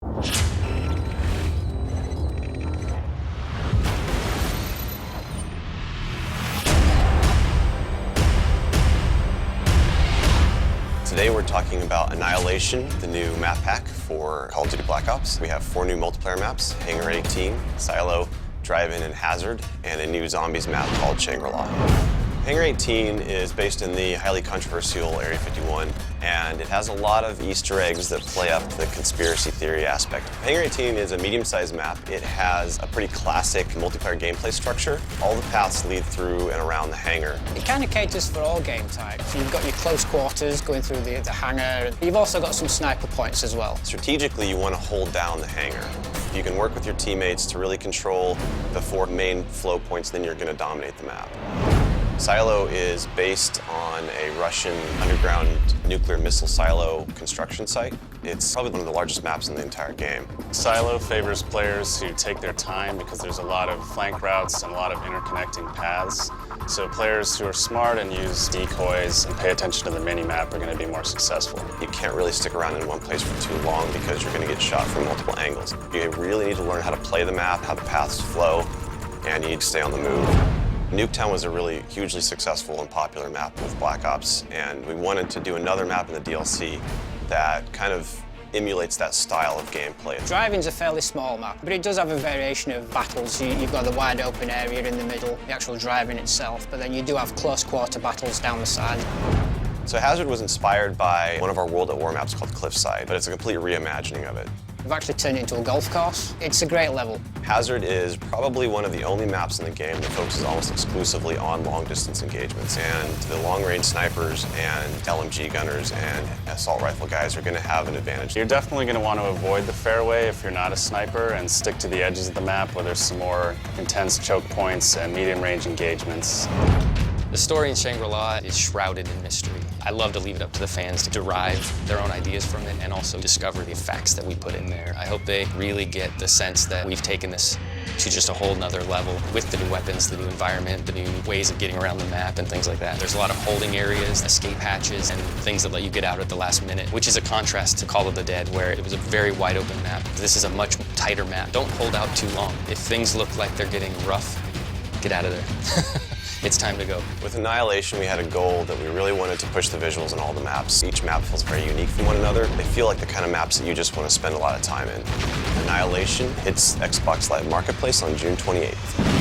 Today we're talking about Annihilation, the new map pack for Call of Duty Black Ops. We have 4 new multiplayer maps: Hangar 18, Silo, Drive-In, and Hazard, and a new zombies map called Shangri-La. Hangar 18 is based in the highly controversial Area 51, and it has a lot of Easter eggs that play up the conspiracy theory aspect. Hangar 18 is a medium-sized map. It has a pretty classic multiplayer gameplay structure. All the paths lead through and around the hangar. It kind of caters for all game types. You've got your close quarters going through the hangar. You've also got some sniper points as well. Strategically, you want to hold down the hangar. If you can work with your teammates to really control the 4 main flow points, then you're going to dominate the map. Silo is based on a Russian underground nuclear missile silo construction site. It's probably one of the largest maps in the entire game. Silo favors players who take their time because there's a lot of flank routes and a lot of interconnecting paths. So players who are smart and use decoys and pay attention to the mini-map are going to be more successful. You can't really stick around in one place for too long because you're going to get shot from multiple angles. You really need to learn how to play the map, how the paths flow, and you need to stay on the move. Nuketown was a really hugely successful and popular map with Black Ops, and we wanted to do another map in the DLC that kind of emulates that style of gameplay. Drive-In's a fairly small map, but it does have a variation of battles. You've got the wide open area in the middle, the actual Drive-In itself, but then you do have close quarter battles down the side. So Hazard was inspired by one of our World at War maps called Cliffside, but it's a complete reimagining of it. We've actually turned it into a golf course. It's a great level. Hazard is probably one of the only maps in the game that focuses almost exclusively on long-distance engagements, and the long-range snipers and LMG gunners and assault rifle guys are going to have an advantage. You're definitely going to want to avoid the fairway if you're not a sniper and stick to the edges of the map where there's some more intense choke points and medium-range engagements. The story in Shangri-La is shrouded in mystery. I love to leave it up to the fans to derive their own ideas from it and also discover the facts that we put in there. I hope they really get the sense that we've taken this to just a whole nother level with the new weapons, the new environment, the new ways of getting around the map and things like that. There's a lot of holding areas, escape hatches, and things that let you get out at the last minute, which is a contrast to Call of the Dead, where it was a very wide open map. This is a much tighter map. Don't hold out too long. If things look like they're getting rough, get out of there. It's time to go. With Annihilation, we had a goal that we really wanted to push the visuals in all the maps. Each map feels very unique from one another. They feel like the kind of maps that you just want to spend a lot of time in. Annihilation hits Xbox Live Marketplace on June 28th.